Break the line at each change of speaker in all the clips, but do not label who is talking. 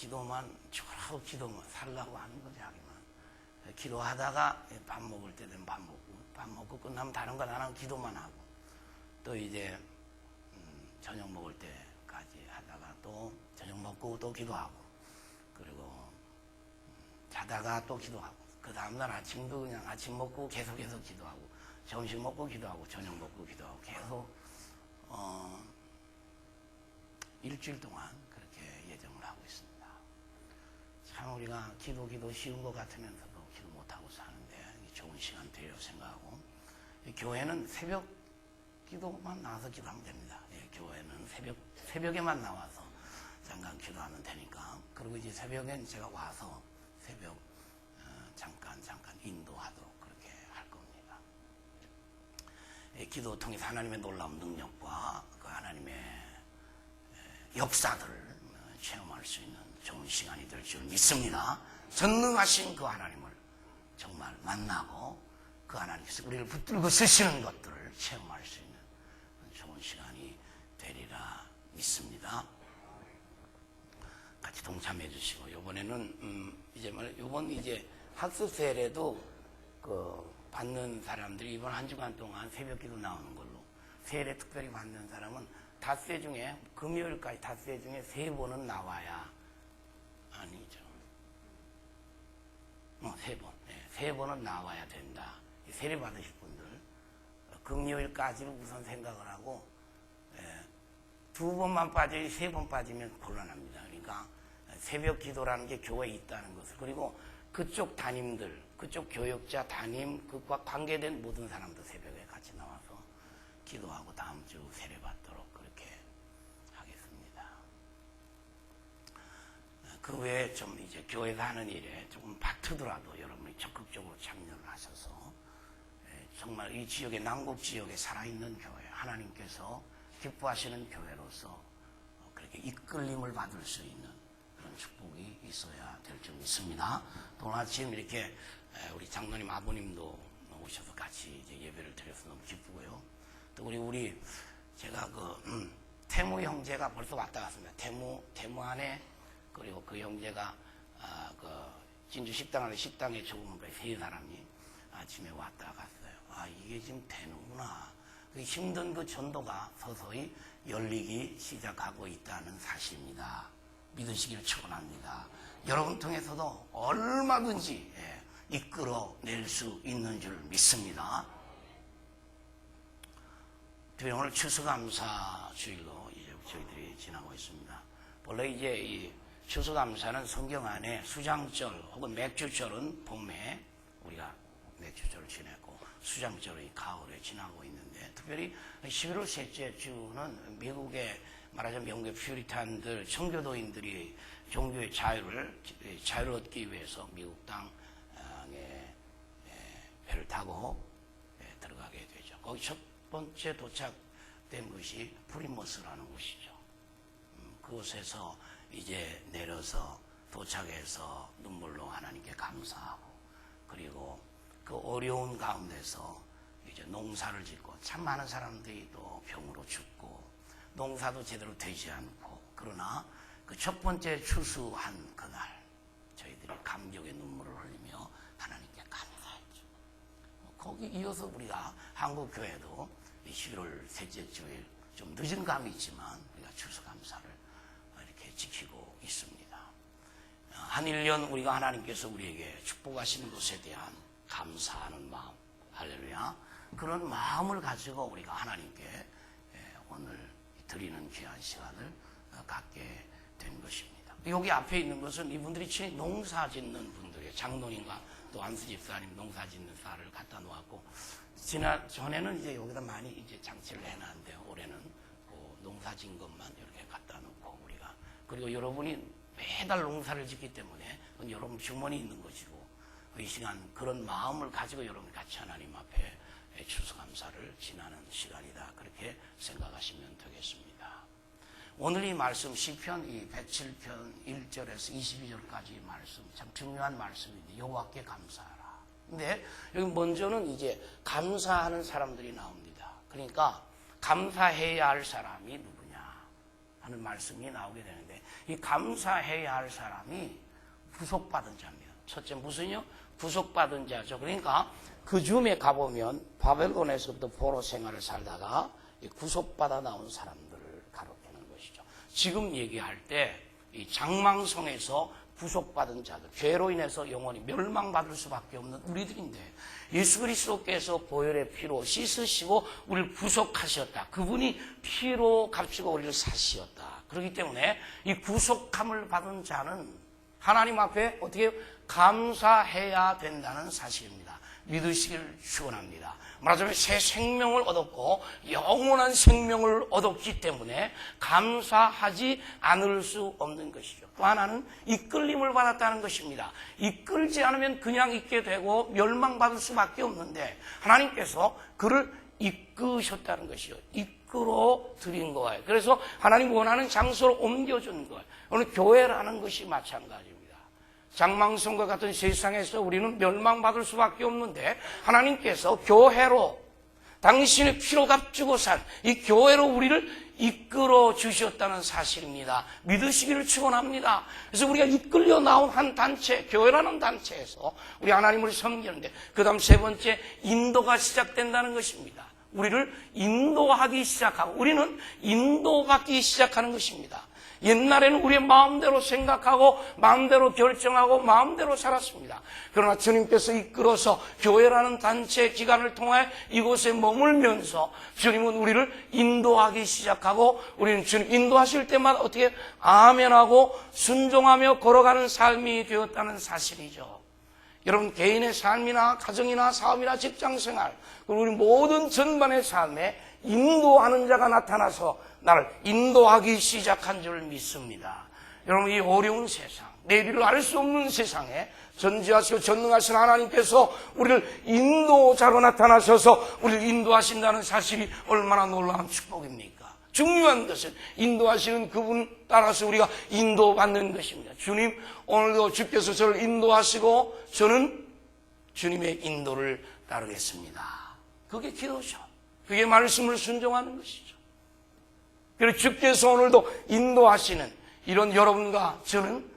기도만 죽으라고 기도만 살라고 하는 거지 하기만. 기도하다가 밥 먹을 때 되면 밥 먹고 끝나면 다른 거 안 하고 기도만 하고, 또 이제 저녁 먹을 때까지 하다가 또 저녁 먹고 또 기도하고, 그리고 자다가 또 기도하고, 그 다음날 아침도 그냥 아침 먹고 계속해서 기도하고, 점심 먹고 기도하고, 저녁 먹고 기도하고, 계속 일주일 동안 그렇게 예정을 하고 있습니다. 참 우리가 기도 쉬운 것 같으면서도 기도 못하고 사는데 좋은 시간 되리라고 생각하고, 교회는 새벽 기도만 나와서 기도하면 됩니다. 교회는 새벽에만 나와서 잠깐 기도하면 되니까. 그리고 이제 새벽엔 제가 와서 새벽 잠깐 인도하도록 그렇게 할 겁니다. 기도 통해서 하나님의 놀라운 능력과 그 하나님의 역사들을 체험할 수 있는 좋은 시간이 될 줄 믿습니다. 전능하신 그 하나님을 정말 만나고 그 하나님께서 우리를 붙들고 쓰시는 것들을 체험할 수 있는 좋은 시간이 되리라 믿습니다. 같이 동참해 주시고, 이번에는 이번 이제 학습 세례도 받는 사람들이 이번 한 주간 동안 새벽기도 나오는 걸로, 세례 특별히 받는 사람은 닷새 중에 금요일까지 닷새 중에 3번은 나와야, 아니죠, 3번, 3번은 나와야 된다. 세례 받으실 분들 금요일까지는 우선 생각을 하고, 2번만 빠져요. 3번 빠지면 곤란합니다. 그러니까 새벽 기도라는 게 교회에 있다는 것을, 그리고 그쪽 담임들, 그쪽 교역자 담임, 그과 관계된 모든 사람도 새벽에 같이 나와서 기도하고 다음 주 세례 받도록 그렇게 하겠습니다. 그 외에 좀 이제 교회에서 하는 일에 조금 바트더라도 여러분이 적극적으로 참여를 하셔서 정말 이 지역의 남국 지역에 살아있는 교회, 하나님께서 기뻐하시는 교회로서 그렇게 이끌림을 받을 수 있는 그런 축복이 있어야 될 줄 믿습니다. 또 오늘 아침 이렇게 우리 장로님 아버님도 오셔서 같이 이제 예배를 드려서 너무 기쁘고요. 또 제가 태무 형제가 벌써 왔다 갔습니다. 태무 안에, 그리고 그 형제가 진주 식당 안에 식당에 조금 3사람이 아침에 왔다 갔어요. 이게 지금 되는구나. 힘든 그 전도가 서서히 열리기 시작하고 있다는 사실입니다. 믿으시기를 축원합니다. 여러분 통해서도 얼마든지 이끌어낼 수 있는 줄 믿습니다. 오늘 추수감사 주일로 이제 저희들이 지나고 있습니다. 원래 이제 이 추수감사는 성경 안에 수장절 혹은 맥주절은 봄에 우리가 맥주절을 지냈고, 수장절이 가을에 지나고 있는데, 특별히 11월 셋째 주는 미국의 말하자면 영국의 퓨리탄들, 청교도인들이 종교의 자유를 얻기 위해서 미국 땅에 배를 타고 들어가게 되죠. 거기 첫 번째 도착된 곳이 프리머스라는 곳이죠. 그곳에서 이제 내려서 도착해서 눈물로 하나님께 감사하고, 그리고 그 어려운 가운데서 이제 농사를 짓고, 참 많은 사람들이 또 병으로 죽고 농사도 제대로 되지 않고, 그러나 그 첫 번째 추수한 그날 저희들이 감격의 눈물을 흘리며 하나님께 감사했죠. 거기 이어서 우리가 한국교회도 11월 셋째 주일 좀 늦은 감이 있지만 우리가 추수감사를 이렇게 지키고 있습니다. 한 1년 우리가 하나님께서 우리에게 축복하시는 것에 대한 감사하는 마음, 할렐루야, 그런 마음을 가지고 우리가 하나님께 오늘 드리는 귀한 시간을 갖게 된 것입니다. 여기 앞에 있는 것은 이분들이 친히 농사 짓는 분들이에요. 장로님과 또 안수 집사님 농사 짓는 쌀을 갖다 놓았고, 전에는 이제 여기다 많이 이제 장치를 해놨는데요. 올해는 그 농사 짓는 것만 이렇게 갖다 놓고 우리가, 그리고 여러분이 매달 농사를 짓기 때문에 여러분 주머니 있는 것이고, 이 시간 그런 마음을 가지고 여러분이 같이 하나님 앞에 추수감사를 지나는 시간이다, 그렇게 생각하시면 되겠습니다. 오늘 이 말씀 시편 이 107편 1절에서 22절까지 말씀 참 중요한 말씀인데, 여호와께 감사하라. 근데 여기 먼저는 이제 감사하는 사람들이 나옵니다. 그러니까 감사해야 할 사람이 누구냐? 하는 말씀이 나오게 되는데, 이 감사해야 할 사람이 구속받은 자입니다. 첫째 무슨요? 구속받은 자죠. 그러니까 그 줌에 가보면 바벨론에서부터 포로 생활을 살다가 구속받아 나온 사람들을 가로채는 것이죠. 지금 얘기할 때 이 장망성에서 구속받은 자들, 죄로 인해서 영원히 멸망받을 수밖에 없는 우리들인데, 예수 그리스도께서 보혈의 피로 씻으시고 우리를 구속하셨다. 그분이 피로 값지고 우리를 사시었다. 그렇기 때문에 이 구속함을 받은 자는 하나님 앞에 어떻게 감사해야 된다는 사실입니다. 믿으시기를 축원합니다. 말하자면 새 생명을 얻었고 영원한 생명을 얻었기 때문에 감사하지 않을 수 없는 것이죠. 또 하나는 이끌림을 받았다는 것입니다. 이끌지 않으면 그냥 있게 되고 멸망받을 수밖에 없는데, 하나님께서 그를 이끄셨다는 것이죠. 이끌어 드린 거예요. 그래서 하나님 원하는 장소로 옮겨준 거예요. 오늘 교회라는 것이 마찬가지입니다. 장망성과 같은 세상에서 우리는 멸망받을 수밖에 없는데, 하나님께서 교회로, 당신의 피로 값주고 산 이 교회로 우리를 이끌어 주셨다는 사실입니다. 믿으시기를 축원합니다. 그래서 우리가 이끌려 나온 한 단체, 교회라는 단체에서 우리 하나님을 섬기는데, 그 다음 세 번째, 인도가 시작된다는 것입니다. 우리를 인도하기 시작하고, 우리는 인도받기 시작하는 것입니다. 옛날에는 우리의 마음대로 생각하고 마음대로 결정하고 마음대로 살았습니다. 그러나 주님께서 이끌어서 교회라는 단체 기간을 통해 이곳에 머물면서 주님은 우리를 인도하기 시작하고, 우리는 주님 인도하실 때마다 어떻게 아멘하고 순종하며 걸어가는 삶이 되었다는 사실이죠. 여러분, 개인의 삶이나 가정이나 사업이나 직장생활, 그리고 우리 모든 전반의 삶에 인도하는 자가 나타나서 나를 인도하기 시작한 줄 믿습니다. 여러분, 이 어려운 세상, 내일을 알 수 없는 세상에 전지하시고 전능하신 하나님께서 우리를 인도자로 나타나셔서 우리를 인도하신다는 사실이 얼마나 놀라운 축복입니까? 중요한 것은 인도하시는 그분 따라서 우리가 인도받는 것입니다. 주님, 오늘도 주께서 저를 인도하시고 저는 주님의 인도를 따르겠습니다. 그게 기도죠. 그게 말씀을 순종하는 것이죠. 그래서 주께서 오늘도 인도하시는 이런 여러분과 저는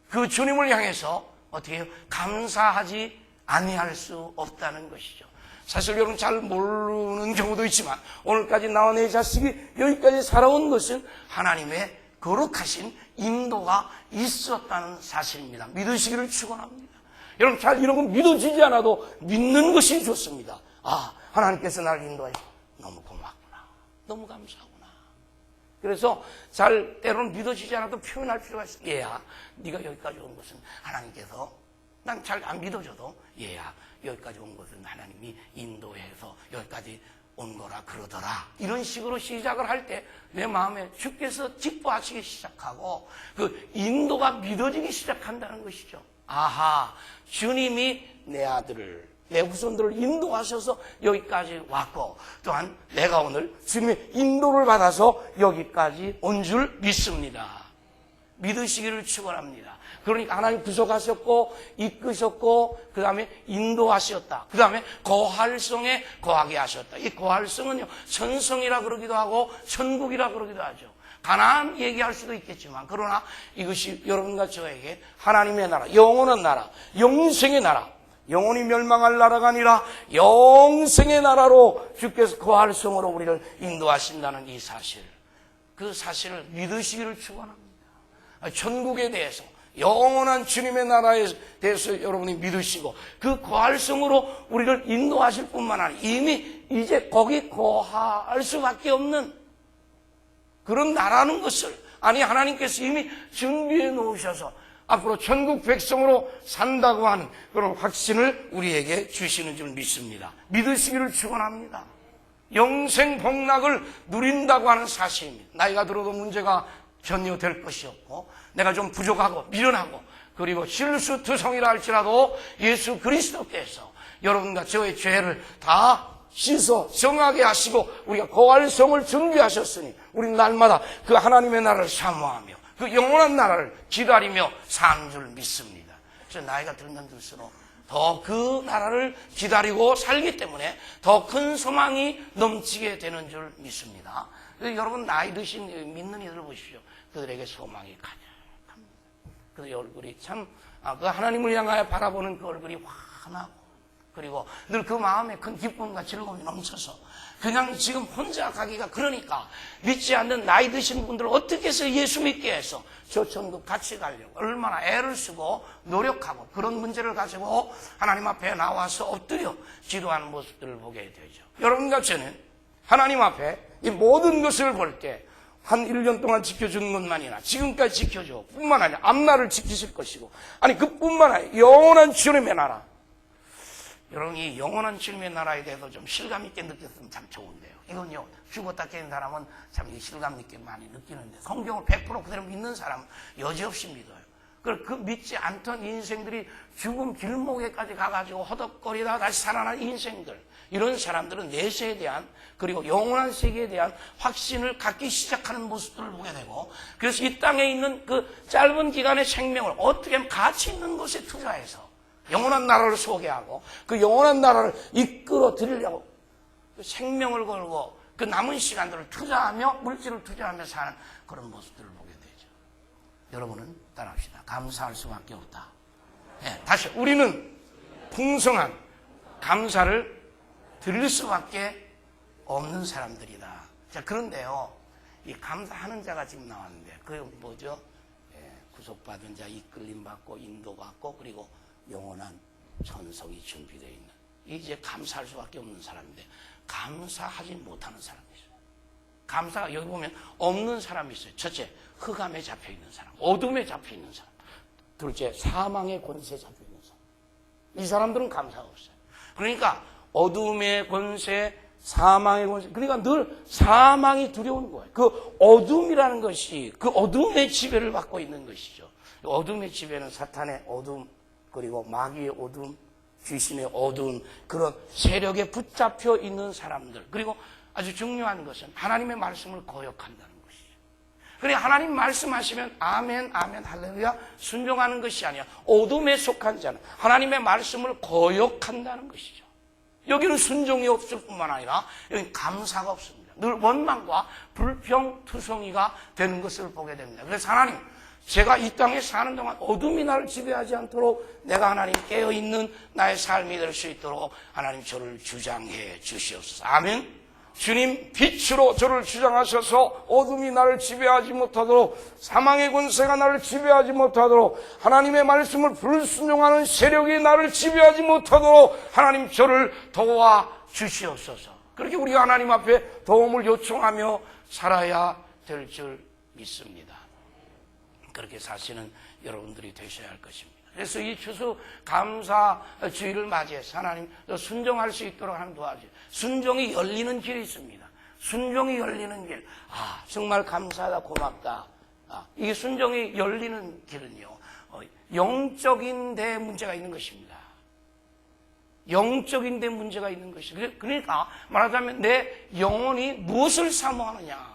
그 주님을 향해서 어떻게 해요? 감사하지 아니할 수 없다는 것이죠. 사실 여러분 잘 모르는 경우도 있지만, 오늘까지 나와 내 자식이 여기까지 살아온 것은 하나님의 거룩하신 인도가 있었다는 사실입니다. 믿으시기를 축원합니다. 여러분, 잘 이런 거 믿어지지 않아도 믿는 것이 좋습니다. 아, 하나님께서 나를 인도해 너무 고맙구나, 너무 감사하구나. 그래서 잘 때로는 믿어지지 않아도 표현할 필요가 있어요. 얘야, 네가 여기까지 온 것은 하나님께서, 난 잘 안 믿어져도 얘야, 여기까지 온 것은 하나님이 인도해서 여기까지 온 거라 그러더라. 이런 식으로 시작을 할 때 내 마음에 주께서 기뻐하시기 시작하고 그 인도가 믿어지기 시작한다는 것이죠. 아하, 주님이 내 아들을, 내 후손들을 인도하셔서 여기까지 왔고, 또한 내가 오늘 주님의 인도를 받아서 여기까지 온 줄 믿습니다. 믿으시기를 축원합니다. 그러니까 하나님 구속하셨고 이끄셨고 그 다음에 인도하셨다. 그 다음에 거할성에 거하게 하셨다. 이 거할성은요, 천성이라 그러기도 하고 천국이라 그러기도 하죠. 가나안 얘기할 수도 있겠지만, 그러나 이것이 여러분과 저에게 하나님의 나라, 영원한 나라, 영생의 나라, 영원히 멸망할 나라가 아니라 영생의 나라로 주께서 거할성으로 우리를 인도하신다는 이 사실, 그 사실을 믿으시기를 축원합니다. 천국에 대해서, 영원한 주님의 나라에 대해서 여러분이 믿으시고 그 거할성으로 우리를 인도하실 뿐만 아니라 이미 이제 거기 거할 수밖에 없는 그런 나라는 것을, 아니 하나님께서 이미 준비해 놓으셔서 앞으로 천국 백성으로 산다고 하는 그런 확신을 우리에게 주시는 줄 믿습니다. 믿으시기를 축원합니다. 영생 복락을 누린다고 하는 사실입니다. 나이가 들어도 문제가 전혀 될 것이 없고, 내가 좀 부족하고 미련하고 그리고 실수투성이라 할지라도 예수 그리스도께서 여러분과 저의 죄를 다 씻어 정하게 하시고 우리가 거할성을 준비하셨으니 우리는 날마다 그 하나님의 나라를 사모하며 그 영원한 나라를 기다리며 사는 줄 믿습니다. 그래서 나이가 들면 들수록 더 그 나라를 기다리고 살기 때문에 더 큰 소망이 넘치게 되는 줄 믿습니다. 여러분 나이 드신 믿는 이들 보십시오. 그들에게 소망이 가득합니다. 그들의 얼굴이 참 그 하나님을 향하여 바라보는 그 얼굴이 환하고, 그리고 늘 그 마음에 큰 기쁨과 즐거움이 넘쳐서 그냥 지금 혼자 가기가, 그러니까 믿지 않는 나이 드신 분들을 어떻게 해서 예수 믿게 해서 저 천국 같이 가려고 얼마나 애를 쓰고 노력하고 그런 문제를 가지고 하나님 앞에 나와서 엎드려 기도하는 모습들을 보게 되죠. 여러분과 저는 하나님 앞에 이 모든 것을 볼 때 한 1년 동안 지켜주는 것만이나 지금까지 지켜줘 뿐만 아니라 앞날을 지키실 것이고, 아니 그뿐만 아니라 영원한 주님의 나라, 여러분 이 영원한 주님의 나라에 대해서 좀 실감 있게 느꼈으면 참 좋은데요. 이건요, 죽었다 깨는 사람은 참 실감 있게 많이 느끼는데 성경을 100% 그대로 믿는 사람은 여지없이 믿어요. 그 믿지 않던 인생들이 죽음 길목에까지 가가지고 허덕거리다 다시 살아난 인생들, 이런 사람들은 내세에 대한, 그리고 영원한 세계에 대한 확신을 갖기 시작하는 모습들을 보게 되고, 그래서 이 땅에 있는 그 짧은 기간의 생명을 어떻게 하면 가치 있는 것에 투자해서 영원한 나라를 소개하고 그 영원한 나라를 이끌어 드리려고 그 생명을 걸고 그 남은 시간들을 투자하며, 물질을 투자하며 사는 그런 모습들을 보게 되죠. 여러분은 따라합시다. 감사할 수밖에 없다. 다시, 우리는 풍성한 감사를 드릴 수밖에 없는 사람들이다. 자, 그런데요, 이 감사하는 자가 지금 나왔는데, 그 뭐죠? 구속받은 자, 이끌림 받고 인도 받고 그리고 영원한 천성이 준비되어 있는, 이제 감사할 수밖에 없는 사람인데 감사하지 못하는 사람이 있어요. 감사가 여기 보면 없는 사람이 있어요. 첫째, 흑암에 잡혀있는 사람, 어둠에 잡혀있는 사람. 둘째, 사망의 권세에 잡혀있는 사람. 이 사람들은 감사가 없어요. 그러니까 어둠의 권세, 사망의 권세, 그러니까 늘 사망이 두려운 거예요. 그 어둠이라는 것이 그 어둠의 지배를 받고 있는 것이죠. 어둠의 지배는 사탄의 어둠, 그리고 마귀의 어둠, 귀신의 어두운 그런 세력에 붙잡혀 있는 사람들, 그리고 아주 중요한 것은 하나님의 말씀을 거역한다는 것이죠. 그러니까 하나님 말씀하시면 아멘, 아멘, 할렐루야 순종하는 것이 아니라 어둠에 속한 자는 하나님의 말씀을 거역한다는 것이죠. 여기는 순종이 없을 뿐만 아니라 여기는 감사가 없습니다. 늘 원망과 불평투성이가 되는 것을 보게 됩니다. 그래서 하나님, 제가 이 땅에 사는 동안 어둠이 나를 지배하지 않도록 내가 하나님 깨어있는 나의 삶이 될 수 있도록 하나님 저를 주장해 주시옵소서. 아멘. 주님 빛으로 저를 주장하셔서 어둠이 나를 지배하지 못하도록, 사망의 권세가 나를 지배하지 못하도록, 하나님의 말씀을 불순종하는 세력이 나를 지배하지 못하도록 하나님 저를 도와 주시옵소서. 그렇게 우리가 하나님 앞에 도움을 요청하며 살아야 될 줄 믿습니다. 그렇게 사시는 여러분들이 되셔야 할 것입니다. 그래서 이 추수 감사 주일을 맞이해서 하나님 순종할 수 있도록 하는 도와주세요. 순종이 열리는 길이 있습니다. 순종이 열리는 길. 정말 감사하다, 고맙다. 이게 순종이 열리는 길은요, 영적인 데 문제가 있는 것입니다. 영적인 데 문제가 있는 것이죠. 그러니까 말하자면 내 영혼이 무엇을 사모하느냐.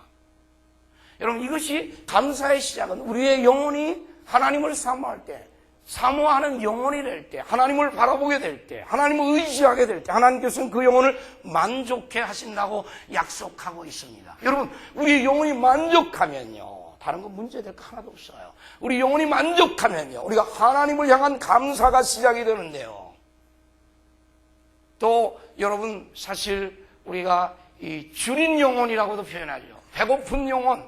여러분, 이것이 감사의 시작은 우리의 영혼이 하나님을 사모할 때, 사모하는 영혼이 될 때, 하나님을 바라보게 될 때, 하나님을 의지하게 될 때, 하나님께서는 그 영혼을 만족해 하신다고 약속하고 있습니다. 여러분, 우리 영혼이 만족하면요, 다른 건 문제될 거 하나도 없어요. 우리 영혼이 만족하면요, 우리가 하나님을 향한 감사가 시작이 되는데요. 또 여러분, 사실 우리가 이 줄인 영혼이라고도 표현하죠. 배고픈 영혼,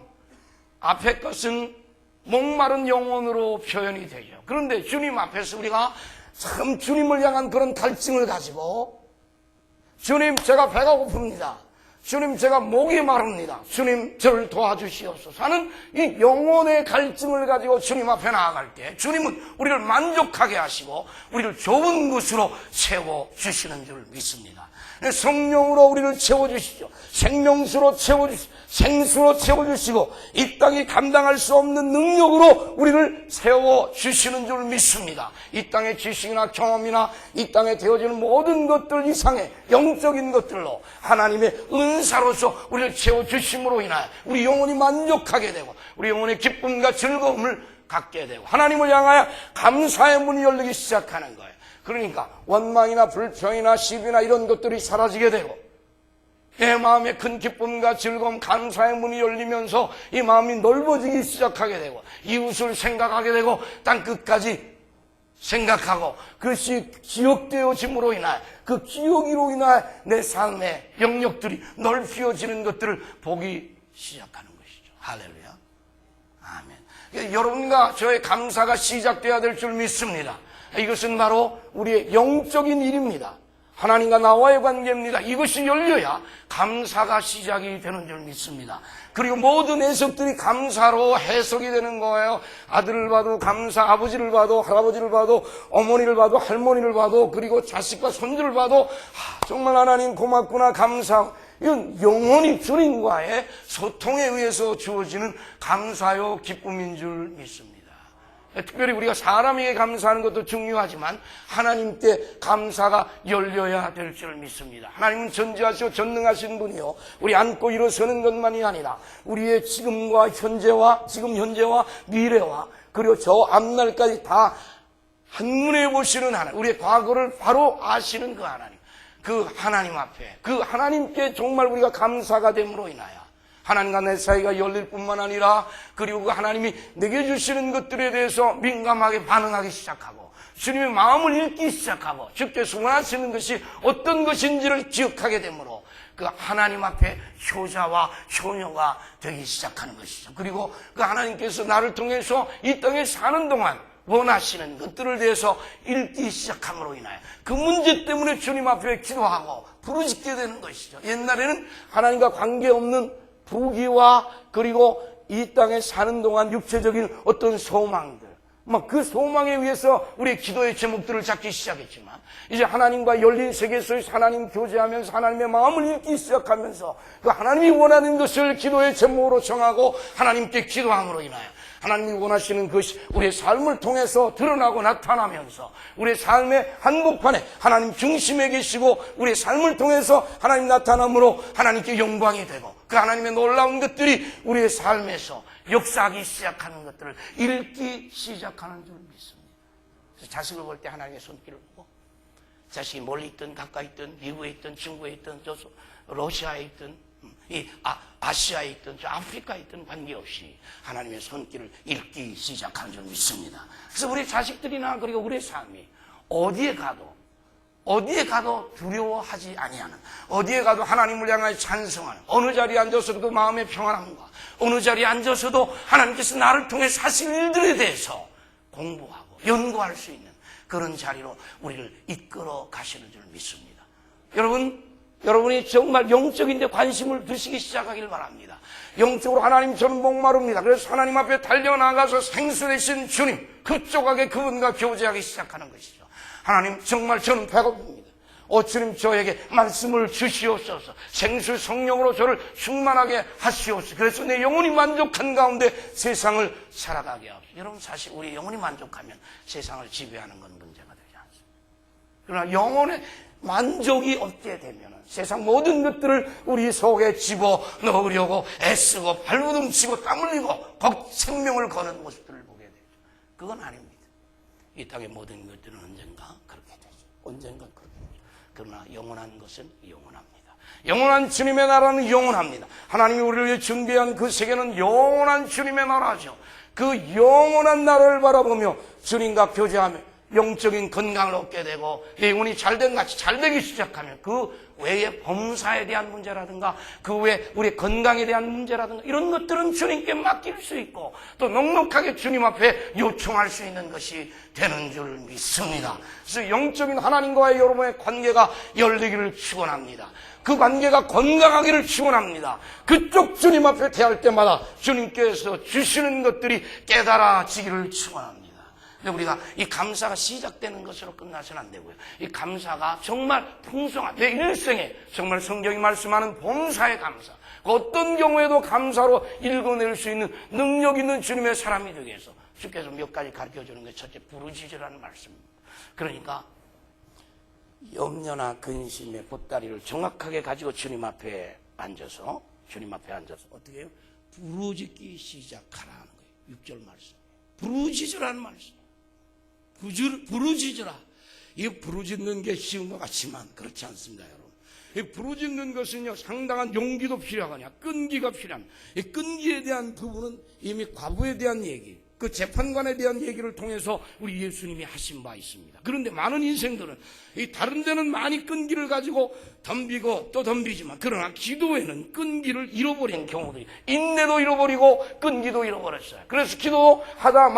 앞에 것은 목마른 영혼으로 표현이 되죠. 그런데 주님 앞에서 우리가 참 주님을 향한 그런 갈증을 가지고, 주님 제가 배가 고픕니다, 주님 제가 목이 마릅니다, 주님 저를 도와주시옵소서 하는 이 영혼의 갈증을 가지고 주님 앞에 나아갈 때 주님은 우리를 만족하게 하시고 우리를 좋은 것으로 채워주시는 줄 믿습니다. 성령으로 우리를 채워주시죠. 생명수로 채워주시고, 생수로 채워주시고, 이 땅이 감당할 수 없는 능력으로 우리를 세워주시는 줄 믿습니다. 이 땅의 지식이나 경험이나 이 땅에 되어지는 모든 것들 이상의 영적인 것들로 하나님의 은사로서 우리를 채워주심으로 인하여 우리 영혼이 만족하게 되고 우리 영혼의 기쁨과 즐거움을 갖게 되고 하나님을 향하여 감사의 문이 열리기 시작하는 거예요. 그러니까 원망이나 불평이나 시비나 이런 것들이 사라지게 되고 내 마음에 큰 기쁨과 즐거움, 감사의 문이 열리면서 이 마음이 넓어지기 시작하게 되고 이웃을 생각하게 되고 땅끝까지 생각하고 그것이 기억되어짐으로 인하여 그 기억으로 인하여 내 삶의 영역들이 넓혀지는 것들을 보기 시작하는 것이죠. 할렐루야. 아멘. 여러분과 저의 감사가 시작되어야 될 줄 믿습니다. 이것은 바로 우리의 영적인 일입니다. 하나님과 나와의 관계입니다. 이것이 열려야 감사가 시작이 되는 줄 믿습니다. 그리고 모든 해석들이 감사로 해석이 되는 거예요. 아들을 봐도 감사, 아버지를 봐도 할아버지를 봐도 어머니를 봐도 할머니를 봐도 그리고 자식과 손주를 봐도 정말 하나님 고맙구나 감사. 이건 영원히 주님과의 소통에 의해서 주어지는 감사요 기쁨인 줄 믿습니다. 특별히 우리가 사람에게 감사하는 것도 중요하지만 하나님께 감사가 열려야 될 줄 믿습니다. 하나님은 전지하시고 전능하신 분이요 우리 안고 일어서는 것만이 아니라 우리의 지금과 현재와 미래와 그리고 저 앞날까지 다 한눈에 보시는 하나님, 우리의 과거를 바로 아시는 그 하나님, 그 하나님 앞에 그 하나님께 정말 우리가 감사가 됨으로 인하여 하나님과 내 사이가 열릴 뿐만 아니라 그리고 그 하나님이 내게 주시는 것들에 대해서 민감하게 반응하기 시작하고 주님의 마음을 읽기 시작하고 주께서 원하시는 것이 어떤 것인지를 기억하게 되므로 그 하나님 앞에 효자와 효녀가 되기 시작하는 것이죠. 그리고 그 하나님께서 나를 통해서 이 땅에 사는 동안 원하시는 것들을 대해서 읽기 시작함으로 인하여 그 문제 때문에 주님 앞에 기도하고 부르짖게 되는 것이죠. 옛날에는 하나님과 관계없는 부귀와 그리고 이 땅에 사는 동안 육체적인 어떤 소망들, 그 소망에 의해서 우리의 기도의 제목들을 잡기 시작했지만 이제 하나님과 열린 세계 속에서 하나님 교제하면서 하나님의 마음을 읽기 시작하면서 그 하나님이 원하는 것을 기도의 제목으로 정하고 하나님께 기도함으로 인하여 하나님이 원하시는 것이 우리의 삶을 통해서 드러나고 나타나면서 우리의 삶의 한복판에 하나님 중심에 계시고 우리의 삶을 통해서 하나님 나타남으로 하나님께 영광이 되고 그 하나님의 놀라운 것들이 우리의 삶에서 역사하기 시작하는 것들을 읽기 시작하는 줄 믿습니다. 그래서 자식을 볼 때 하나님의 손길을 보고 자식이 멀리 있든 가까이 있든 미국에 있든 중국에 있든 러시아에 있든 아시아에 있든 아프리카에 있든 관계없이 하나님의 손길을 읽기 시작하는 줄 믿습니다. 그래서 우리 자식들이나 그리고 우리의 삶이 어디에 가도 두려워하지 아니하는, 어디에 가도 하나님을 향하여 찬성하는, 어느 자리에 앉아서도 그 마음의 평안함과 어느 자리에 앉아서도 하나님께서 나를 통해 사실 일들에 대해서 공부하고 연구할 수 있는 그런 자리로 우리를 이끌어 가시는 줄 믿습니다. 여러분이 정말 영적인 데 관심을 두시기 시작하길 바랍니다. 영적으로 하나님 저는 목마릅니다. 그래서 하나님 앞에 달려나가서 생수되신 주님 그 조각에 그분과 교제하기 시작하는 것이죠. 하나님 정말 저는 배고픕니다. 주님 저에게 말씀을 주시옵소서. 생수 성령으로 저를 충만하게 하시옵소서. 그래서 내 영혼이 만족한 가운데 세상을 살아가게 하옵소서. 여러분 사실 우리 영혼이 만족하면 세상을 지배하는 건 문제가 되지 않습니다. 그러나 영혼의 만족이 없게 되면 세상 모든 것들을 우리 속에 집어넣으려고 애쓰고 발버둥 치고 땀 흘리고 생명을 거는 모습들을 보게 되죠. 그건 아닙니다. 이 땅의 모든 것들은 언젠가 그렇게 되죠. 언젠가 그렇게 되죠. 그러나 영원한 것은 영원합니다. 영원한 주님의 나라는 영원합니다. 하나님이 우리를 위해 준비한 그 세계는 영원한 주님의 나라죠. 그 영원한 나라를 바라보며 주님과 교제하며 영적인 건강을 얻게 되고 영혼이 잘된 같이 잘되기 시작하면 그 외에 범사에 대한 문제라든가 그 외에 우리 건강에 대한 문제라든가 이런 것들은 주님께 맡길 수 있고 또 넉넉하게 주님 앞에 요청할 수 있는 것이 되는 줄 믿습니다. 그래서 영적인 하나님과의 여러분의 관계가 열리기를 축원합니다. 그 관계가 건강하기를 축원합니다. 그쪽 주님 앞에 대할 때마다 주님께서 주시는 것들이 깨달아지기를 축원합니다. 근데 우리가 이 감사가 시작되는 것으로 끝나서는 안 되고요. 이 감사가 정말 풍성한 내 일생에 정말 성경이 말씀하는 범사의 감사, 어떤 경우에도 감사로 읽어낼 수 있는 능력 있는 주님의 사람이 되기 위해서 주께서 몇 가지 가르쳐주는 게 첫째 부르짖으라는 말씀입니다. 그러니까 염려나 근심의 보따리를 정확하게 가지고 주님 앞에 앉아서 어떻게 해요? 부르짖기 시작하라는 거예요. 6절 말씀. 부르짖으라는 말씀. 부르짖으라. 이 부르짖는 게 쉬운 것 같지만 그렇지 않습니다, 여러분.
이 부르짖는 것은요, 상당한 용기도 필요하거냐, 끈기가 필요한. 이 끈기에 대한 부분은 이미 과부에 대한 얘기, 그 재판관에 대한 얘기를 통해서 우리 예수님이 하신 바 있습니다. 그런데 많은 인생들은 이 다른 데는 많이 끈기를 가지고 덤비고 또 덤비지만, 그러나 기도에는 끈기를 잃어버린 경우들이, 인내도 잃어버리고 끈기도 잃어버렸어요. 그래서 기도도 하다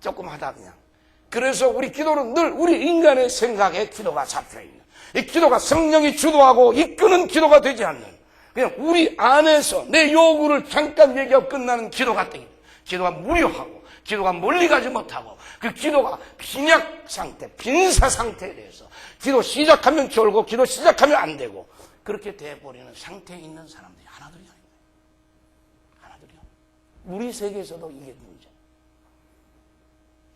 조금 하다 그냥. 그래서 우리 기도는 늘 우리 인간의 생각에 기도가 잡혀있는, 이 기도가 성령이 주도하고 이끄는 기도가 되지 않는, 그냥 우리 안에서 내 요구를 잠깐 얘기하고 끝나는 기도가 되기, 기도가 무료하고 기도가 멀리 가지 못하고 그 기도가 빈약 상태, 빈사 상태에 대해서 기도 시작하면 졸고 기도 시작하면 안 되고 그렇게 돼버리는 상태에 있는 사람들이 하나둘이 아닙니다. 하나둘이요. 우리 세계에서도 이게 문제.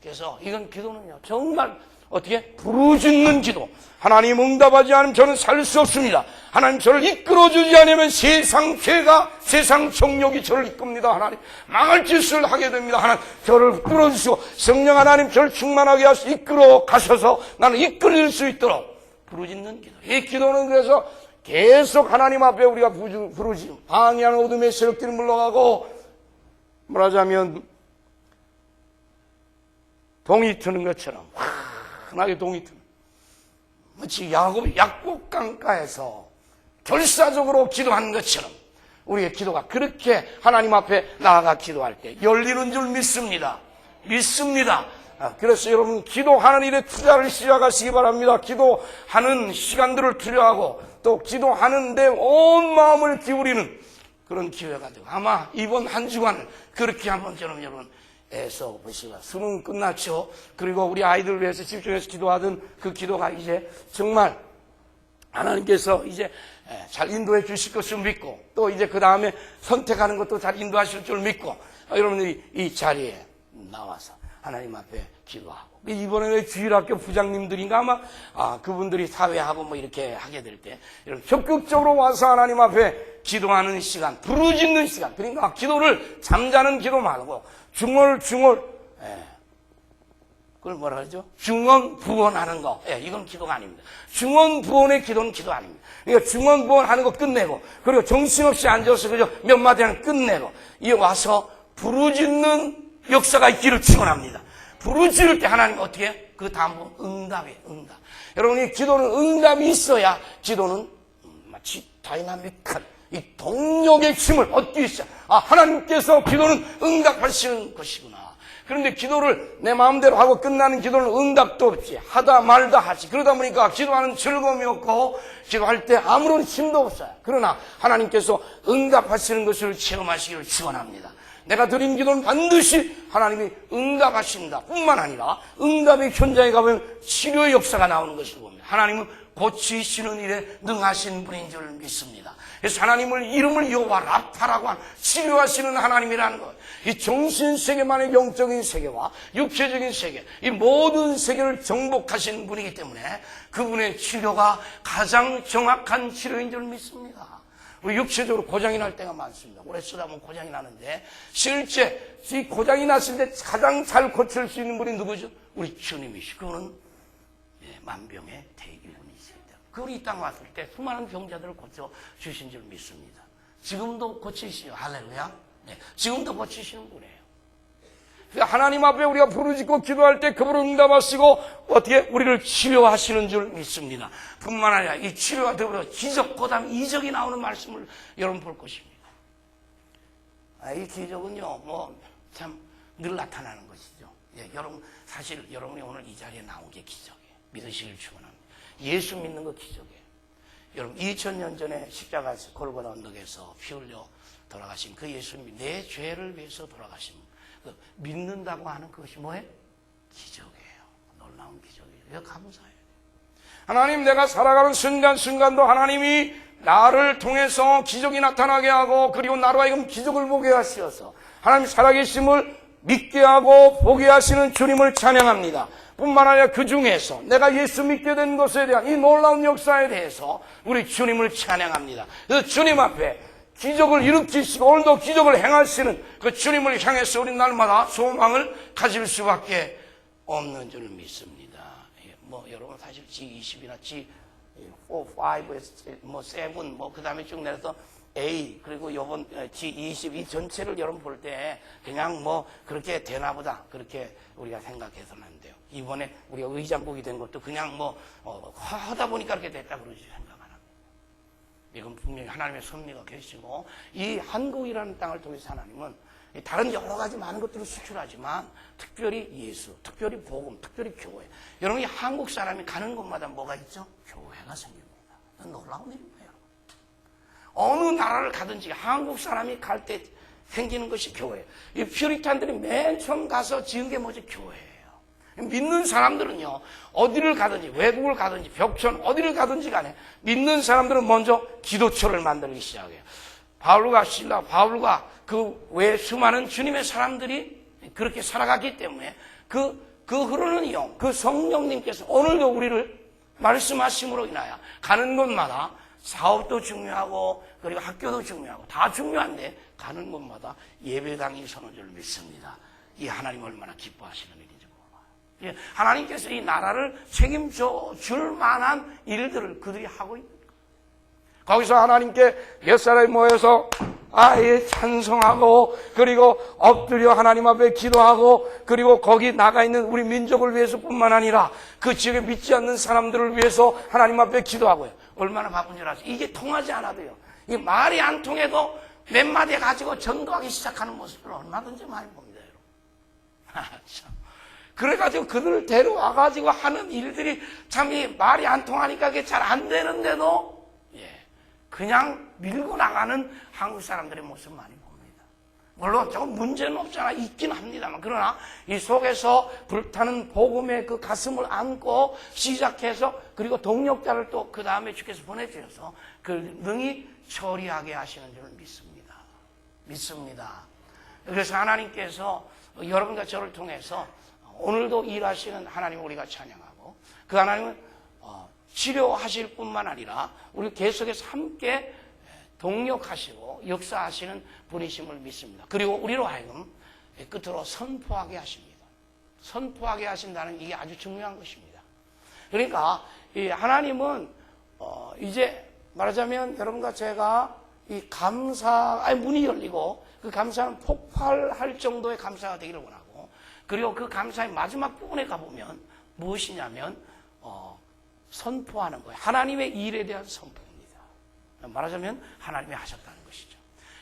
그래서 이건 기도는요, 정말 어떻게? 부르짖는 기도. 하나님 응답하지 않으면 저는 살 수 없습니다. 하나님 저를 이끌어주지 않으면 세상 죄가, 세상 정욕이 저를 이끕니다. 하나님 망할 짓을 하게 됩니다. 하나님 저를 끌어주시고 성령 하나님 저를 충만하게 하셔서 이끌어 가셔서 나는 이끌릴 수 있도록 부르짖는 기도. 이 기도는 그래서 계속 하나님 앞에 우리가 부르짖음, 방해하는 어둠의 세력들이 물러가고, 말하자면 동이 트는 것처럼 환하게 동이 트는, 마치 야곱이 약곡강가에서 결사적으로 기도한 것처럼 우리의 기도가 그렇게 하나님 앞에 나아가 기도할 때 열리는 줄 믿습니다. 그래서 여러분 기도하는 일에 투자를 시작하시기 바랍니다. 기도하는 시간들을 투자하고 또 기도하는데 온 마음을 기울이는 그런 기회가 되고, 아마 이번 한 주간을 그렇게 한번 여러분 애써 보시고, 수능 끝났죠. 그리고 우리 아이들을 위해서 집중해서 기도하던 그 기도가 이제 정말 하나님께서 이제 잘 인도해 주실 것을 믿고, 또 이제 그 다음에 선택하는 것도 잘 인도하실 줄 믿고, 여러분들이 이 자리에 나와서 하나님 앞에 기도하고, 이번에 주일학교 부장님들인가 아마 그분들이 사회하고 뭐 이렇게 하게 될 때 이런 적극적으로 와서 하나님 앞에 기도하는 시간, 부르짖는 시간, 그러니까 기도를 잠자는 기도 말고 그걸 뭐라 그러죠? 중언부언하는 거. 이건 기도가 아닙니다. 중언부언의 기도는 기도 아닙니다. 그러니까 중언부언하는 거 끝내고, 그리고 정신없이 앉아서 그저 몇 마디 하는 끝내고, 이 와서 부르짖는 역사가 있기를 축원합니다. 부르짖을 때 하나님 어떻게 해요? 그 다음은 응답이에요. 응답. 여러분이 기도는 응답이 있어야 기도는 마치 다이나믹한 이 동력의 힘을 얻기 시작. 하나님께서 기도는 응답하시는 것이구나. 그런데 기도를 내 마음대로 하고 끝나는 기도는 응답도 없이 하다 말다 하지. 그러다 보니까 기도하는 즐거움이 없고 기도할 때 아무런 힘도 없어요. 그러나 하나님께서 응답하시는 것을 체험하시기를 축원합니다. 내가 드린 기도는 반드시 하나님이 응답하신다 뿐만 아니라 응답의 현장에 가면 치료의 역사가 나오는 것을 봅니다. 하나님은 고치시는 일에 능하신 분인 줄 믿습니다. 그래서 하나님을 이름을 여호와 라파라고 한 치료하시는 하나님이라는 것, 이 정신세계만의 영적인 세계와 육체적인 세계, 이 모든 세계를 정복하신 분이기 때문에 그분의 치료가 가장 정확한 치료인 줄 믿습니다. 우리 육체적으로 고장이 날 때가 많습니다. 오래 쓰다 보면 고장이 나는데, 실제 이 고장이 났을 때 가장 잘 고칠 수 있는 분이 누구죠? 우리 주님이시고, 그분은 만병의 대기분이십니다. 그분이 이 땅 왔을 때 수많은 병자들을 고쳐주신 줄 믿습니다. 지금도 고치시죠. 할렐루야. 지금도 고치시는 분이에요. 하나님 앞에 우리가 부르짖고 기도할 때 그분을 응답하시고 어떻게 우리를 치료하시는 줄 믿습니다. 뿐만 아니라 이 치료와 더불어 기적, 그다음 이적이 나오는 말씀을 여러분 볼 것입니다. 이 기적은요, 참 늘 나타나는 것이죠. 여러분, 사실 여러분이 오늘 이 자리에 나온 게 기적이에요. 믿으시길 축원합니다. 예수 믿는 거 기적이에요. 여러분, 2000년 전에 십자가에서 골고다 언덕에서 피 흘려 돌아가신 그 예수님이 내 죄를 위해서 돌아가신 그 믿는다고 하는 그것이 뭐예요? 기적이에요. 놀라운 기적이에요. 이거 감사해요. 하나님, 내가 살아가는 순간순간도 하나님이 나를 통해서 기적이 나타나게 하고, 그리고 나로 하여금 기적을 보게 하셔서 하나님 살아계심을 믿게 하고 보게 하시는 주님을 찬양합니다. 뿐만 아니라 그 중에서 내가 예수 믿게 된 것에 대한 이 놀라운 역사에 대해서 우리 주님을 찬양합니다. 그 주님 앞에 기적을 일으키시고 오늘도 기적을 행하시는 그 주님을 향해서 우리 날마다 소망을 가질 수밖에 없는 줄 믿습니다. 여러분 사실 G20이나 4, 5, 뭐 7, 뭐 그 다음에 쭉 내려서 A, 그리고 요번 G20 이 전체를 여러분 볼 때 그냥 뭐 그렇게 되나 보다 그렇게 우리가 생각해서는 안 돼요. 이번에 우리가 의장국이 된 것도 그냥 뭐 하다 보니까 그렇게 됐다 그러지 생각 안 합니다. 이건 분명히 하나님의 섭리가 계시고 이 한국이라는 땅을 통해서 하나님은 다른 여러 가지 많은 것들을 수출하지만 특별히 예수, 특별히 복음, 특별히 교회. 여러분 이 한국 사람이 가는 곳마다 뭐가 있죠? 교회가 생깁니다. 놀라운 일입니다. 어느 나라를 가든지 한국 사람이 갈 때 생기는 것이 교회예요. 이 퓨리탄들이 맨 처음 가서 지은 게 뭐지? 교회예요. 믿는 사람들은요, 어디를 가든지, 외국을 가든지, 벽천, 어디를 가든지 간에 믿는 사람들은 먼저 기도처를 만들기 시작해요. 바울과 실라, 바울과 그 외 수많은 주님의 사람들이 그렇게 살아갔기 때문에 그 흐르는 영, 그 성령님께서 오늘도 우리를 말씀하심으로 인하여 가는 곳마다 사업도 중요하고 그리고 학교도 중요하고 다 중요한데 가는 곳마다 예배당이 서는 줄 믿습니다. 이 하나님 얼마나 기뻐하시는 일인지 몰라요. 하나님께서 이 나라를 책임져 줄 만한 일들을 그들이 하고 있는 거예요. 거기서 하나님께 몇 사람이 모여서 찬송하고 그리고 엎드려 하나님 앞에 기도하고 그리고 거기 나가 있는 우리 민족을 위해서뿐만 아니라 그 지역에 믿지 않는 사람들을 위해서 하나님 앞에 기도하고요. 얼마나 바쁜 줄 아세요? 이게 통하지 않아도요. 이 말이 안 통해도 몇 마디 가지고 전도하기 시작하는 모습을 얼마든지 많이 봅니다, 여러분. 참. 그래가지고 그들을 데려와가지고 하는 일들이 참 이 말이 안 통하니까 그게 잘 안 되는데도 그냥 밀고 나가는 한국 사람들의 모습 많이 봅니다. 물론 조금 문제는 없잖아. 있긴 합니다만. 그러나 이 속에서 불타는 복음의 그 가슴을 안고 시작해서 그리고 동력자를 또 그 다음에 주께서 보내주셔서 그 능히 처리하게 하시는 줄 믿습니다. 믿습니다. 그래서 하나님께서 여러분과 저를 통해서 오늘도 일하시는 하나님을 우리가 찬양하고 그 하나님은 치료하실 뿐만 아니라 우리 계속해서 함께 동력하시고 역사하시는 분이심을 믿습니다. 그리고 우리로 하여금 끝으로 선포하게 하십니다. 선포하게 하신다는 이게 아주 중요한 것입니다. 그러니까 이 하나님은 이제 말하자면 여러분과 제가 이 감사의 문이 열리고 그 감사는 폭발할 정도의 감사가 되기를 원하고 그리고 그 감사의 마지막 부분에 가보면 무엇이냐면 선포하는 거예요. 하나님의 일에 대한 선포입니다. 말하자면 하나님이 하셨다는 것이죠.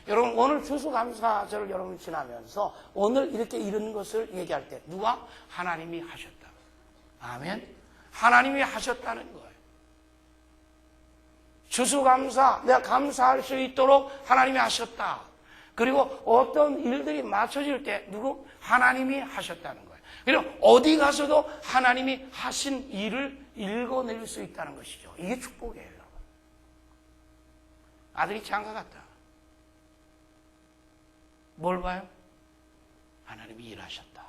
여러분 오늘 추수감사절을 여러분 지나면서 오늘 이렇게 이런 것을 얘기할 때 누가? 하나님이 하셨다. 아멘. 하나님이 하셨다는 거예요. 추수감사, 내가 감사할 수 있도록 하나님이 하셨다. 그리고 어떤 일들이 맞춰질 때 누구? 하나님이 하셨다는 거예요. 그리고 어디 가서도 하나님이 하신 일을 읽어낼 수 있다는 것이죠. 이게 축복이에요, 여러분. 아들이 장가 갔다. 뭘 봐요? 하나님이 일하셨다.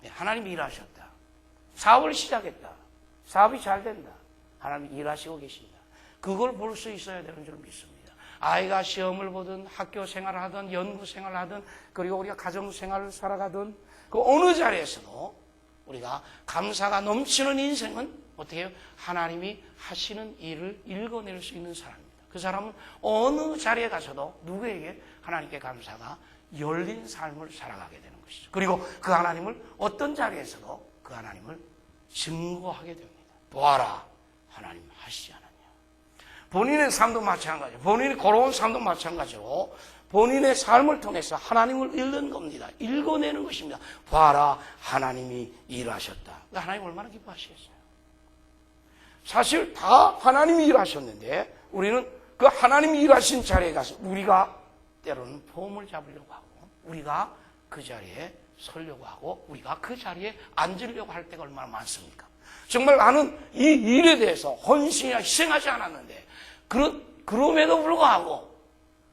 네, 하나님이 일하셨다. 사업을 시작했다. 사업이 잘 된다. 하나님이 일하시고 계십니다. 그걸 볼 수 있어야 되는 줄 믿습니다. 아이가 시험을 보든 학교 생활을 하든 연구 생활을 하든 그리고 우리가 가정 생활을 살아가든 그 어느 자리에서도 우리가 감사가 넘치는 인생은 어떻게 해요? 하나님이 하시는 일을 읽어낼 수 있는 사람입니다. 그 사람은 어느 자리에 가서도 누구에게 하나님께 감사가 열린 삶을 살아가게 되는 것이죠. 그리고 그 하나님을 어떤 자리에서도 그 하나님을 증거하게 됩니다. 보아라, 하나님 하시지 않았냐. 본인의 삶도 마찬가지로 본인이 걸어온 삶도 마찬가지로 본인의 삶을 통해서 하나님을 읽는 겁니다. 읽어내는 것입니다. 봐라, 하나님이 일하셨다. 하나님 얼마나 기뻐하시겠어요? 사실 다 하나님이 일하셨는데 우리는 그 하나님이 일하신 자리에 가서 우리가 때로는 폼을 잡으려고 하고 우리가 그 자리에 서려고 하고 우리가 그 자리에 앉으려고 할 때가 얼마나 많습니까? 정말 나는 이 일에 대해서 헌신이나 희생하지 않았는데 그럼에도 불구하고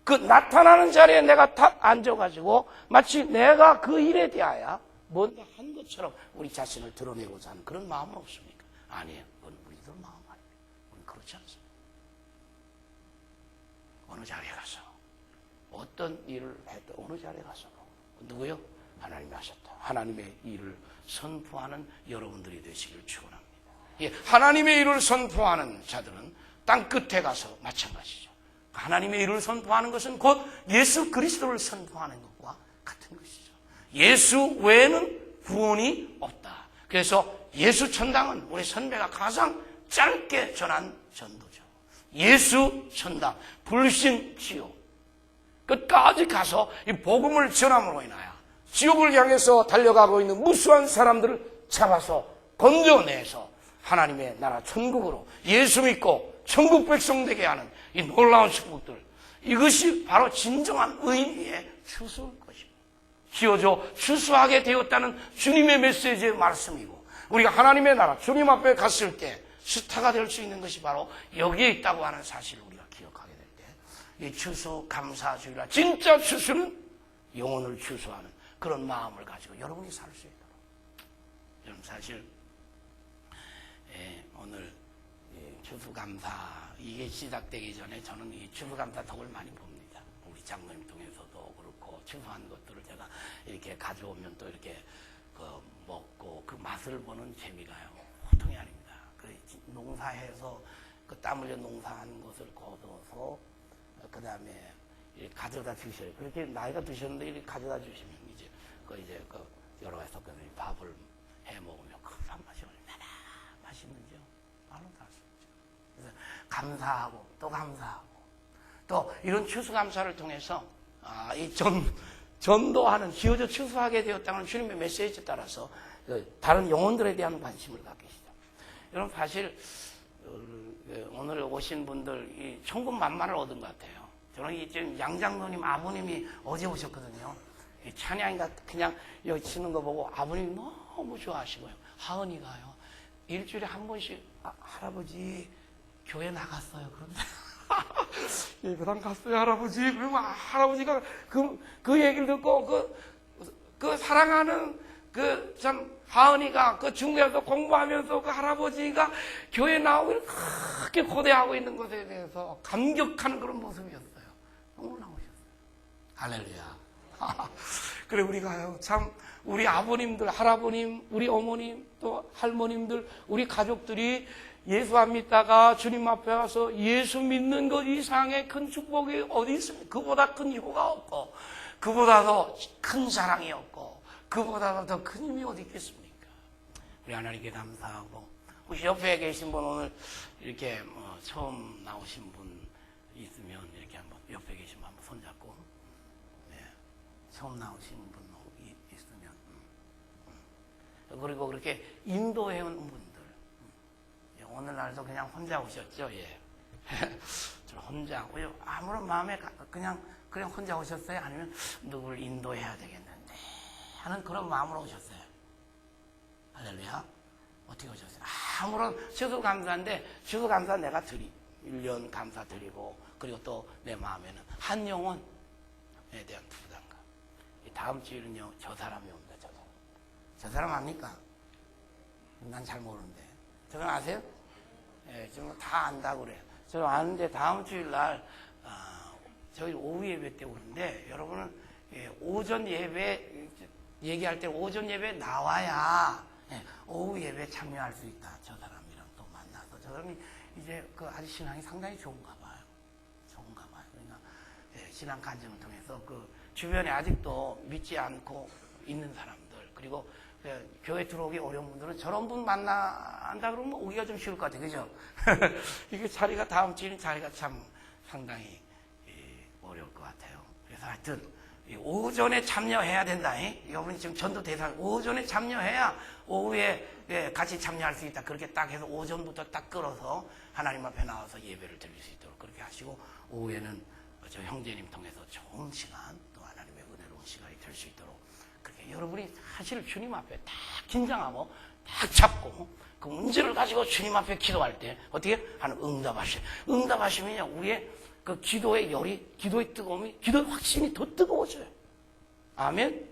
그 나타나는 자리에 내가 탁 앉아가지고 마치 내가 그 일에 대하여 뭔가 한 것처럼 우리 자신을 드러내고자 하는 그런 마음은 없습니까? 아니에요. 그건 우리들 마음 아닙니다. 우리는 그렇지 않습니다. 어느 자리에 가서 어떤 일을 해도 어느 자리에 가서 누구요? 하나님이 하셨다. 하나님의 일을 선포하는 여러분들이 되시길 축원합니다. 하나님의 일을 선포하는 자들은 땅 끝에 가서 마찬가지죠. 하나님의 일을 선포하는 것은 곧 예수 그리스도를 선포하는 것과 같은 것이죠. 예수 외에는 구원이 없다. 그래서 예수 천당은 우리 선배가 가장 짧게 전한 전도죠. 예수 천당, 불신 지옥. 끝까지 가서 이 복음을 전함으로 인하여 지옥을 향해서 달려가고 있는 무수한 사람들을 잡아서 건져내서 하나님의 나라 천국으로 예수 믿고 천국 백성 되게 하는 이 놀라운 축복들, 이것이 바로 진정한 의미의 추수일 것입니다. 지어져 추수하게 되었다는 주님의 메시지의 말씀이고, 우리가 하나님의 나라 주님 앞에 갔을 때 스타가 될 수 있는 것이 바로 여기에 있다고 하는 사실을 우리가 기억하게 될 때, 이 추수 감사주의라, 진짜 추수는 영혼을 추수하는 그런 마음을 가지고 여러분이 살 수 있도록. 여러분, 사실 오늘 추수감사 이게 시작되기 전에 저는 이 추수감사 덕을 많이 봅니다. 우리 장로님 통해서도 그렇고, 추수한 것들을 제가 이렇게 가져오면 또 이렇게 먹고 그 맛을 보는 재미가요, 보통이 아닙니다. 그 농사해서 그 땀 흘려 농사한 것을 거둬서 그 다음에 가져다 주셔요. 그렇게 나이가 드셨는데 이렇게 가져다 주시면 이제 여러 가지 섞어서 밥을 해 먹으면 그 밥맛이 얼마나 맛있는지요. 말로 다 할 수 없죠. 그래서 감사하고 또 감사하고 또 이런 추수감사를 통해서 이 전도하는, 지어져 추수하게 되었다는 주님의 메시지에 따라서 다른 영혼들에 대한 관심을 갖게 시작. 여러분, 사실 오늘 오신 분들 이 천군만마를 얻은 것 같아요. 저는 지금 양장로님 아버님이 어제 오셨거든요. 찬양이가 그냥 여기 치는 거 보고 아버님이 너무 좋아하시고요. 하은이가요, 일주일에 한 번씩 할아버지 교회 나갔어요. 그런데 예배당 갔어요, 할아버지. 그러면 할아버지가 그 얘기를 듣고 그 사랑하는 참 하은이가 그 중국에서 공부하면서 그 할아버지가 교회 나오고 그렇게 고대하고 있는 것에 대해서 감격하는 그런 모습이었어요. 너무 나오셨어요. 할렐루야. 그래, 우리가요, 참, 우리 아버님들, 할아버님, 우리 어머님, 또 할머님들, 우리 가족들이 예수 안 믿다가 주님 앞에 와서 예수 믿는 것 이상의 큰 축복이 어디 있습니까? 그보다 큰 효가 없고, 그보다 더 큰 사랑이 없고, 그보다 더 큰 힘이 어디 있겠습니까? 우리 하나님께 감사하고, 혹시 옆에 계신 분, 오늘 이렇게 처음 나오신 분 있으면 이렇게 한번 옆에 계신 분 한번 손잡고, 처음 나오신 분 있으면, 그리고 그렇게 인도해온 분들, 오늘날도 그냥 혼자 오셨죠? 예. 저 혼자 오요. 아무런 마음에 그냥 혼자 오셨어요? 아니면 누구를 인도해야 되겠는데 하는 그런 마음으로 오셨어요? 할렐루야. 어떻게 오셨어요? 아무런 추수감사인데, 추수감사 내가 1년 감사 드리고, 그리고 또 내 마음에는 한 영혼에 대한 부담감. 다음 주일은요, 저 사람이 옵니다. 저 사람. 저 사람 압니까? 난 잘 모르는데. 저 사람 아세요? 예, 지금 다 안다고 그래요. 저는 아는데 다음 주일 날, 저희 오후 예배 때 오는데, 여러분은 오전 예배, 얘기할 때 오전 예배 나와야 오후 예배 참여할 수 있다. 저 사람이랑 또 만나서. 저 사람이 이제 아주 신앙이 상당히 좋은가 봐요. 좋은가 봐요. 그러니까 신앙 간증을 통해서 주변에 아직도 믿지 않고 있는 사람들, 그리고 교회 들어오기 어려운 분들은 저런 분 만난다 그러면 오기가 좀 쉬울 것 같아요. 그죠? 이게 자리가, 다음 주에는 자리가 참 상당히 어려울 것 같아요. 그래서 하여튼 오전에 참여해야 된다. 여러분이 지금 전도 대상, 오전에 참여해야 오후에 같이 참여할 수 있다. 그렇게 딱 해서 오전부터 딱 끌어서 하나님 앞에 나와서 예배를 드릴 수 있도록 그렇게 하시고, 오후에는 저 형제님 통해서 좋은 시간, 또 하나님의 은혜로운 시간이 될 수 있도록 그렇게 여러분이 사실 주님 앞에 딱 긴장하고 딱 잡고 그 문제를 가지고 주님 앞에 기도할 때 어떻게 하는 응답하시면요, 우리의 그 기도의 열이, 기도의 뜨거움이, 기도의 확신이 더 뜨거워져요. 아멘.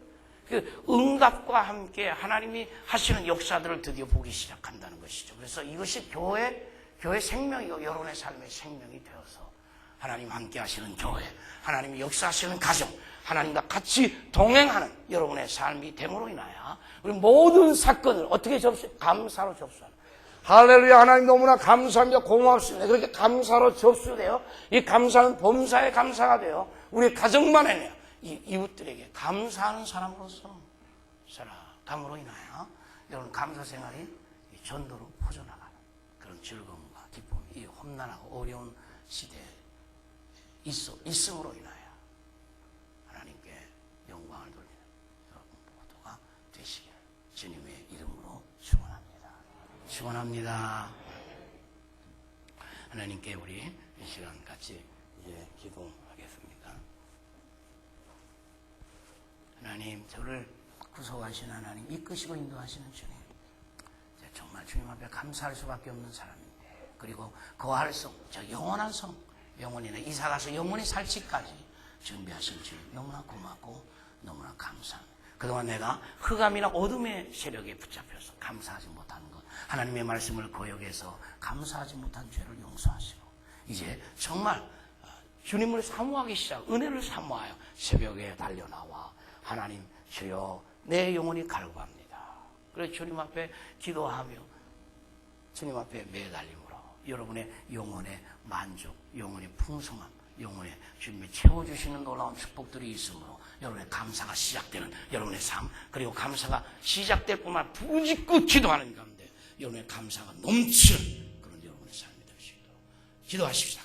그 응답과 함께 하나님이 하시는 역사들을 드디어 보기 시작한다는 것이죠. 그래서 이것이 교회 생명이고 여러분의 삶의 생명이 되어서 하나님 함께 하시는 교회, 하나님이 역사하시는 가정, 하나님과 같이 동행하는 여러분의 삶이 됨으로 인하여 우리 모든 사건을 어떻게 감사로 접수하는, 할렐루야. 하나님 너무나 감사합니다. 고맙습니다. 그렇게 감사로 접수돼요. 이 감사는 범사에 감사가 돼요. 우리 가정만에요. 이 이웃들에게 감사하는 사람으로서 살아감으로 인하여 여러분 감사 생활이 전도로 퍼져나가는 그런 즐거움과 기쁨이 이 험난하고 어려운 시대에 있음으로 인하여 하나님께 영광을 돌리는 여러분 모두가 되시기를 주님의 이름으로 축원합니다. 축원합니다. 하나님께 우리 이 시간 같이 이제 기도하겠습니다. 하나님, 저를 구속하시는 하나님, 이끄시고 인도하시는 주님, 정말 주님 앞에 감사할 수밖에 없는 사람인데, 그리고 거할 성, 저 영원한 성, 영원히나 이사가서 영원히 살지까지 준비하신 주님 너무나 고맙고 너무나 감사합니다. 그동안 내가 흑암이나 어둠의 세력에 붙잡혀서 감사하지 못하는 것, 하나님의 말씀을 거역해서 감사하지 못한 죄를 용서하시고, 이제 정말 주님을 사모하기 시작, 은혜를 사모하여 새벽에 달려나와 하나님 주여 내 영혼이 갈구합니다. 그래서 주님 앞에 기도하며 주님 앞에 매달림으로 여러분의 영혼의 만족, 영혼의 풍성함, 영혼의 주님이 채워주시는 놀라운 축복들이 있으므로 여러분의 감사가 시작되는 여러분의 삶, 그리고 감사가 시작될 뿐만 부짓고 기도하는 가운데 여러분의 감사가 넘치는 그런 여러분의 삶이 될 수 있도록 기도하십시다.